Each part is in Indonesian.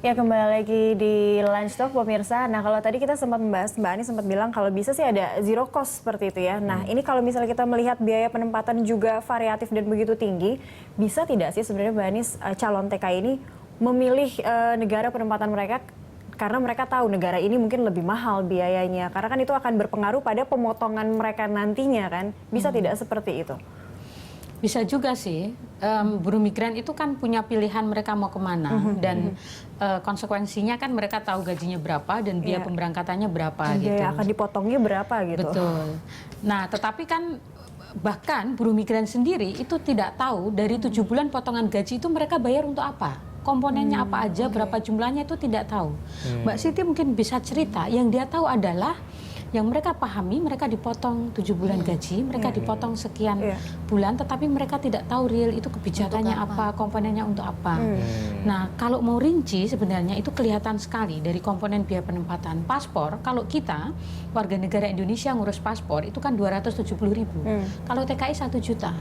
Ya, kembali lagi di Lunch Talk pemirsa. Nah, kalau tadi kita sempat membahas, Mbak Ani sempat bilang kalau bisa sih ada zero cost seperti itu ya. Nah, ini kalau misalnya kita melihat biaya penempatan juga variatif dan begitu tinggi, bisa tidak sih sebenarnya Mbak Ani calon TKI ini memilih negara penempatan mereka karena mereka tahu negara ini mungkin lebih mahal biayanya. Karena kan itu akan berpengaruh pada pemotongan mereka nantinya kan. Bisa tidak seperti itu? Bisa juga sih, buruh migran itu kan punya pilihan mereka mau kemana dan konsekuensinya kan mereka tahu gajinya berapa dan biaya pemberangkatannya berapa Dan gitu. biaya akan dipotongnya berapa gitu. Betul. Nah, tetapi kan bahkan buruh migran sendiri itu tidak tahu dari 7 bulan potongan gaji itu mereka bayar untuk apa. Komponennya apa aja, berapa jumlahnya itu tidak tahu. Mbak Siti mungkin bisa cerita, yang dia tahu adalah yang mereka pahami, mereka dipotong 7 bulan gaji, mereka dipotong sekian bulan, tetapi mereka tidak tahu real itu kebijakannya apa, komponennya untuk apa. Nah, kalau mau rinci sebenarnya itu kelihatan sekali dari komponen biaya penempatan. Paspor, kalau kita warga negara Indonesia ngurus paspor itu kan 270.000. Kalau TKI 1 juta.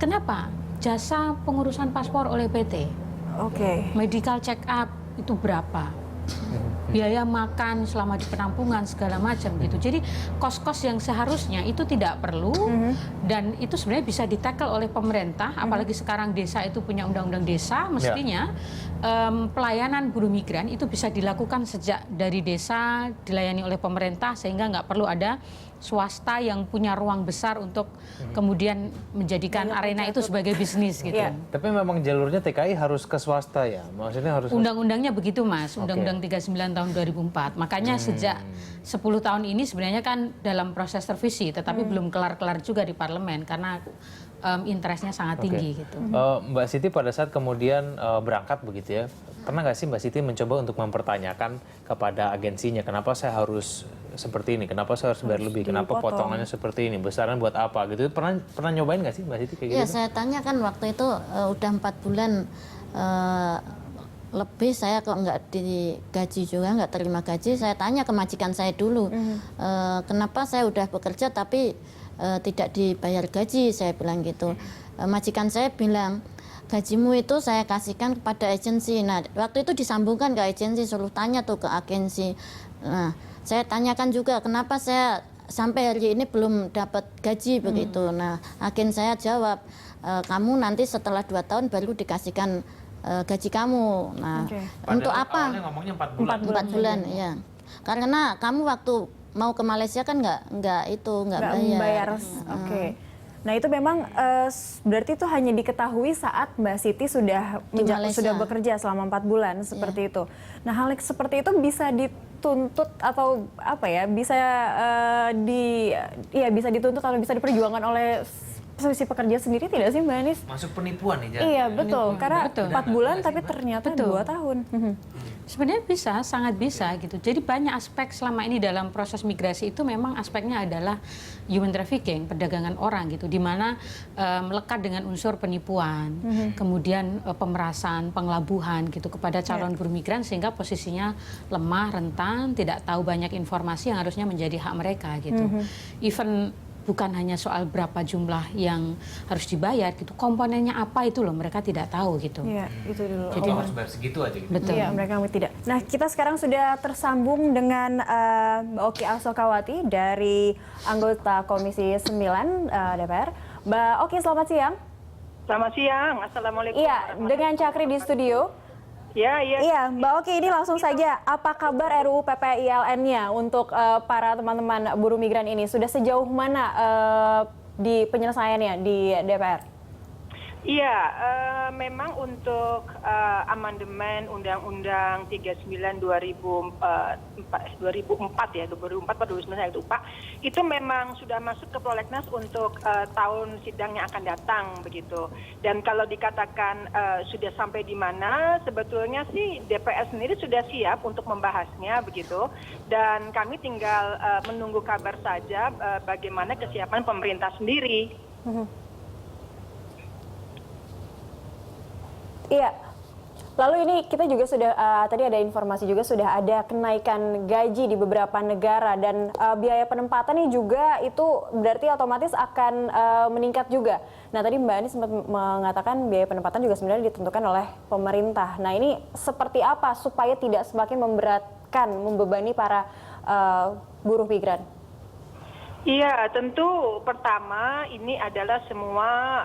Kenapa? Jasa pengurusan paspor oleh PT. Medical check up itu berapa? Biaya makan selama di penampungan segala macam gitu. Jadi kos-kos yang seharusnya itu tidak perlu dan itu sebenarnya bisa ditackle oleh pemerintah. Apalagi sekarang desa itu punya undang-undang desa, mestinya pelayanan buruh migran itu bisa dilakukan sejak dari desa, dilayani oleh pemerintah sehingga nggak perlu ada swasta yang punya ruang besar untuk kemudian menjadikan arena itu sebagai bisnis gitu. Tapi memang jalurnya TKI harus ke swasta ya? Maksudnya harus... Undang-undangnya begitu Mas, Undang-Undang 39 tahun 2004. Makanya sejak 10 tahun ini sebenarnya kan dalam proses revisi, tetapi belum kelar-kelar juga di parlemen karena interestnya sangat tinggi gitu. Mbak Siti pada saat kemudian berangkat begitu ya, pernah nggak sih Mbak Siti mencoba untuk mempertanyakan kepada agensinya, kenapa saya harus seperti ini, kenapa saya harus bayar lebih, kenapa potongannya seperti ini, besaran buat apa gitu? Pernah nyobain nggak sih Mbak Siti kayak gitu? Ya, saya tanya kan waktu itu udah 4 bulan lebih saya kok nggak digaji juga, nggak terima gaji. Saya tanya ke majikan saya dulu, kenapa saya udah bekerja tapi tidak dibayar gaji, saya bilang gitu. Majikan saya bilang, gajimu itu saya kasihkan kepada agensi. Nah, waktu itu disambungkan ke agensi, suruh tanya tuh ke agensi. Nah, saya tanyakan juga kenapa saya sampai hari ini belum dapat gaji begitu. Nah, agen saya jawab, kamu nanti setelah 2 tahun baru dikasihkan gaji kamu. Nah, untuk apa? Awalnya ngomongnya 4 bulan. 4 bulan, ya. Karena kamu waktu mau ke Malaysia kan nggak bayar. Nah, itu memang berarti itu hanya diketahui saat Mbak Siti sudah bekerja selama 4 bulan seperti itu. Nah, hal seperti itu bisa dituntut atau apa ya? Bisa bisa dituntut atau bisa diperjuangkan oleh si pekerja sendiri tidak sih Mbak Anis? Masuk penipuan nih, Iya, betul. Karena 4 bulan tapi ternyata 2 tahun. Sebenarnya bisa, sangat bisa gitu. Jadi banyak aspek selama ini dalam proses migrasi itu memang aspeknya adalah human trafficking, perdagangan orang gitu, di mana melekat dengan unsur penipuan, kemudian pemerasan, pengelabuhan gitu kepada calon buruh migran sehingga posisinya lemah, rentan, tidak tahu banyak informasi yang harusnya menjadi hak mereka gitu. Even bukan hanya soal berapa jumlah yang harus dibayar gitu, komponennya apa itu loh mereka tidak tahu gitu. Iya, itu dulu. Jadi harus bayar segitu aja gitu. Betul. Iya, mereka tidak. Nah, kita sekarang sudah tersambung dengan Mbak Oki Alsokawati dari anggota Komisi 9 DPR. Mbak Oki, selamat siang. Selamat siang, Assalamualaikum. Iya, dengan Cakri di studio. Iya, Mbak Oki, ini langsung saja, apa kabar RUU PPILN-nya untuk para teman-teman buruh migran ini? Sudah sejauh mana di penyelesaiannya di DPR? Iya, memang untuk amandemen Undang-Undang 39 2004 ya, 2004 atau 2009 saya lupa, itu memang sudah masuk ke prolegnas untuk tahun sidang yang akan datang begitu. Dan kalau dikatakan sudah sampai di mana, sebetulnya sih DPR sendiri sudah siap untuk membahasnya begitu. Dan kami tinggal menunggu kabar saja bagaimana kesiapan pemerintah sendiri. Iya, Lalu ini kita juga sudah tadi ada informasi juga sudah ada kenaikan gaji di beberapa negara dan biaya penempatan ini juga itu berarti otomatis akan meningkat juga. Nah tadi Mbak Ani sempat mengatakan biaya penempatan juga sebenarnya ditentukan oleh pemerintah. Nah ini seperti apa supaya tidak semakin memberatkan, membebani para buruh migran? Iya, tentu pertama ini adalah semua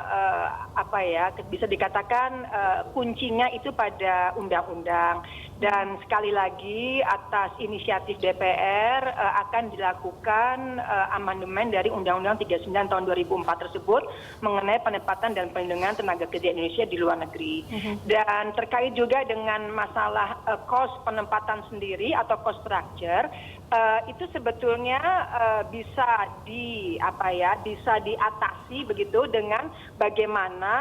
bisa dikatakan kuncinya itu pada undang-undang, dan sekali lagi atas inisiatif DPR akan dilakukan amandemen dari Undang-Undang 39 tahun 2004 tersebut mengenai penempatan dan perlindungan tenaga kerja Indonesia di luar negeri. Dan terkait juga dengan masalah cost penempatan sendiri atau cost structure, itu sebetulnya bisa diatasi begitu dengan bagaimana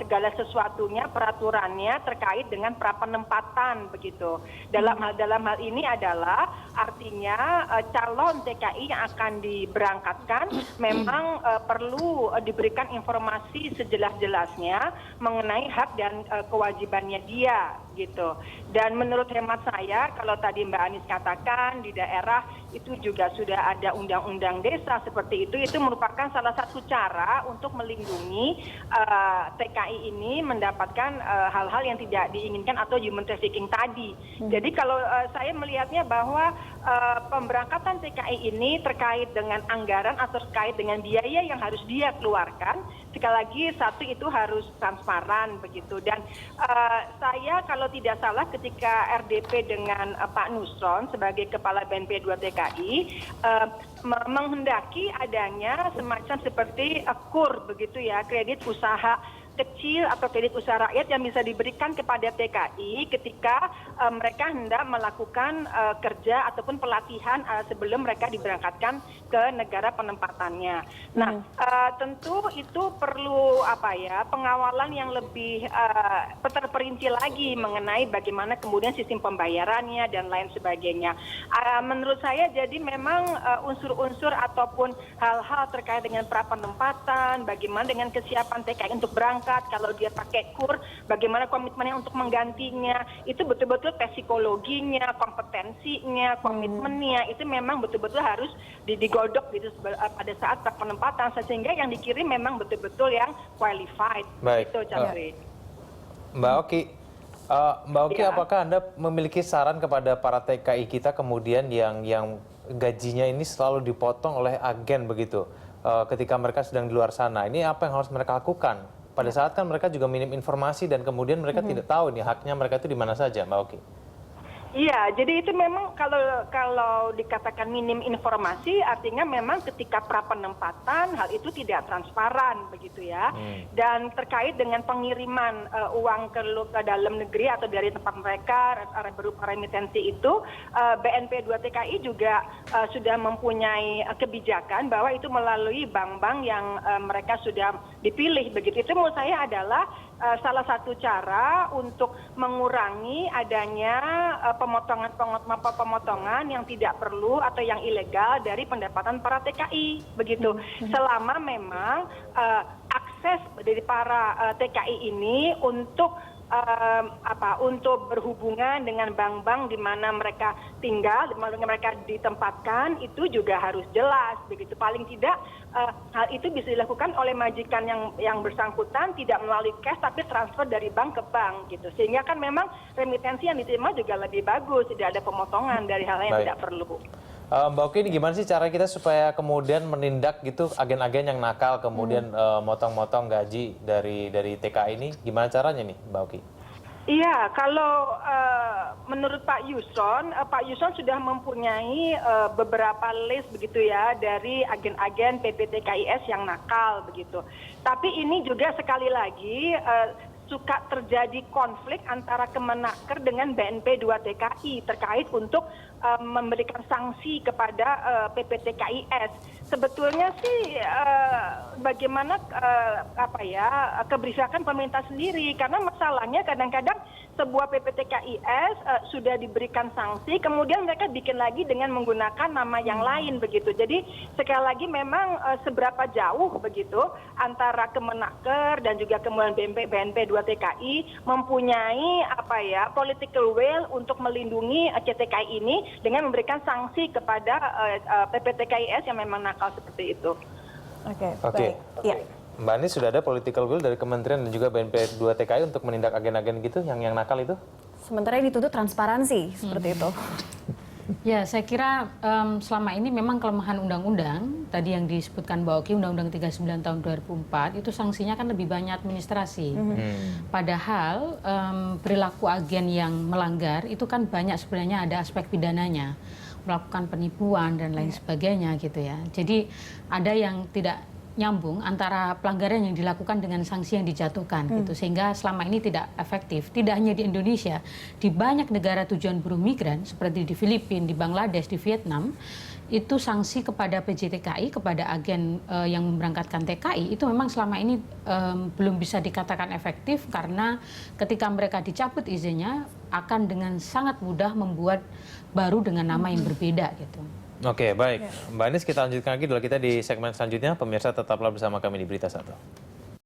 segala sesuatunya peraturannya terkait dengan prapenempatan begitu. Dalam hal ini adalah artinya calon TKI yang akan diberangkatkan memang perlu diberikan informasi sejelas-jelasnya mengenai hak dan kewajibannya dia gitu. Dan menurut hemat saya, kalau tadi Mbak Anies katakan di daerah itu juga sudah ada undang-undang desa seperti itu merupakan salah satu cara untuk melindungi TKI ini mendapatkan hal-hal yang tidak diinginkan atau human trafficking tadi. Jadi kalau saya melihatnya bahwa pemberangkatan TKI ini terkait dengan anggaran atau terkait dengan biaya yang harus dia keluarkan, sekali lagi satu itu harus transparan begitu. Dan saya kalau tidak salah ketika RDP dengan Pak Nusron sebagai Kepala BNP 2 TKI menghendaki adanya semacam seperti KUR begitu ya, kredit usaha kecil atau kredit usaha rakyat yang bisa diberikan kepada TKI ketika mereka hendak melakukan kerja ataupun pelatihan sebelum mereka diberangkatkan ke negara penempatannya. Nah, tentu itu perlu pengawalan yang lebih terperinci lagi mengenai bagaimana kemudian sistem pembayarannya dan lain sebagainya. Menurut saya jadi memang unsur-unsur ataupun hal-hal terkait dengan prapenempatan, bagaimana dengan kesiapan TKI untuk berangkat, kalau dia pakai KUR, bagaimana komitmennya untuk menggantinya, itu betul-betul psikologinya, kompetensinya, komitmennya, itu memang betul-betul harus digodok gitu pada saat penempatan, sehingga yang dikirim memang betul-betul yang qualified. Baik. Itu, Mbak Oki, Ya. apakah Anda memiliki saran kepada para TKI kita kemudian yang gajinya ini selalu dipotong oleh agen begitu ketika mereka sedang di luar sana? Ini apa yang harus mereka lakukan? Pada saat kan mereka juga minim informasi dan kemudian mereka tidak tahu nih haknya mereka itu di mana saja, Mbak Oki. Iya, jadi itu memang kalau dikatakan minim informasi, artinya memang ketika prapenempatan hal itu tidak transparan begitu ya. Dan terkait dengan pengiriman uang ke dalam negeri atau dari tempat mereka berupa remitensi itu, BNP 2 TKI juga sudah mempunyai kebijakan bahwa itu melalui bank-bank yang mereka sudah dipilih begitu. Itu menurut saya adalah salah satu cara untuk mengurangi adanya pemotongan yang tidak perlu atau yang ilegal dari pendapatan para TKI begitu. Selama memang akses dari para TKI ini untuk berhubungan dengan bank-bank di mana mereka tinggal, di mana mereka ditempatkan, itu juga harus jelas begitu. Paling tidak hal itu bisa dilakukan oleh majikan yang bersangkutan, tidak melalui cash tapi transfer dari bank ke bank gitu. Sehingga kan memang remitensi yang diterima juga lebih bagus, tidak ada pemotongan dari hal-hal yang tidak perlu. Mbak Oki, ini gimana sih cara kita supaya kemudian menindak gitu agen-agen yang nakal kemudian motong-motong gaji dari TKI ini? Gimana caranya nih, Mbak Oki? Iya, kalau menurut Pak Yusron sudah mempunyai beberapa list begitu ya dari agen-agen PPTKIS yang nakal begitu. Tapi ini juga sekali lagi suka terjadi konflik antara Kemenaker dengan BNP 2 TKI terkait untuk memberikan sanksi kepada PPTKIS. sebetulnya sih bagaimana kebijakan pemerintah sendiri, karena masalahnya kadang-kadang sebuah PPTKIS sudah diberikan sanksi, kemudian mereka bikin lagi dengan menggunakan nama yang lain begitu. Jadi sekali lagi memang seberapa jauh begitu antara Kemenaker dan juga kemudian BNP 2 TKI mempunyai political will untuk melindungi CTKI ini dengan memberikan sanksi kepada PPTKIS yang memang nakal seperti itu. Oke. Oke. Baik. Ya. Mbak Anies, sudah ada political will dari Kementerian dan juga BNP 2 TKI untuk menindak agen-agen gitu yang nakal itu? Sementara yang dituntut transparansi seperti itu. Ya, saya kira selama ini memang kelemahan undang-undang, tadi yang disebutkan Mbak Oki, Undang-Undang 39 tahun 2004, itu sanksinya kan lebih banyak administrasi. Padahal perilaku agen yang melanggar itu kan banyak sebenarnya ada aspek pidananya, melakukan penipuan dan lain sebagainya gitu ya. Jadi ada yang tidak nyambung antara pelanggaran yang dilakukan dengan sanksi yang dijatuhkan gitu, sehingga selama ini tidak efektif. Tidak hanya di Indonesia, di banyak negara tujuan buruh migran seperti di Filipina, di Bangladesh, di Vietnam, itu sanksi kepada PJTKI, kepada agen yang memberangkatkan TKI itu memang selama ini belum bisa dikatakan efektif, karena ketika mereka dicabut izinnya akan dengan sangat mudah membuat baru dengan nama yang berbeda gitu. Oke, baik. Mbak Anies, kita lanjutkan lagi dulu kita di segmen selanjutnya. Pemirsa tetaplah bersama kami di Berita Satu.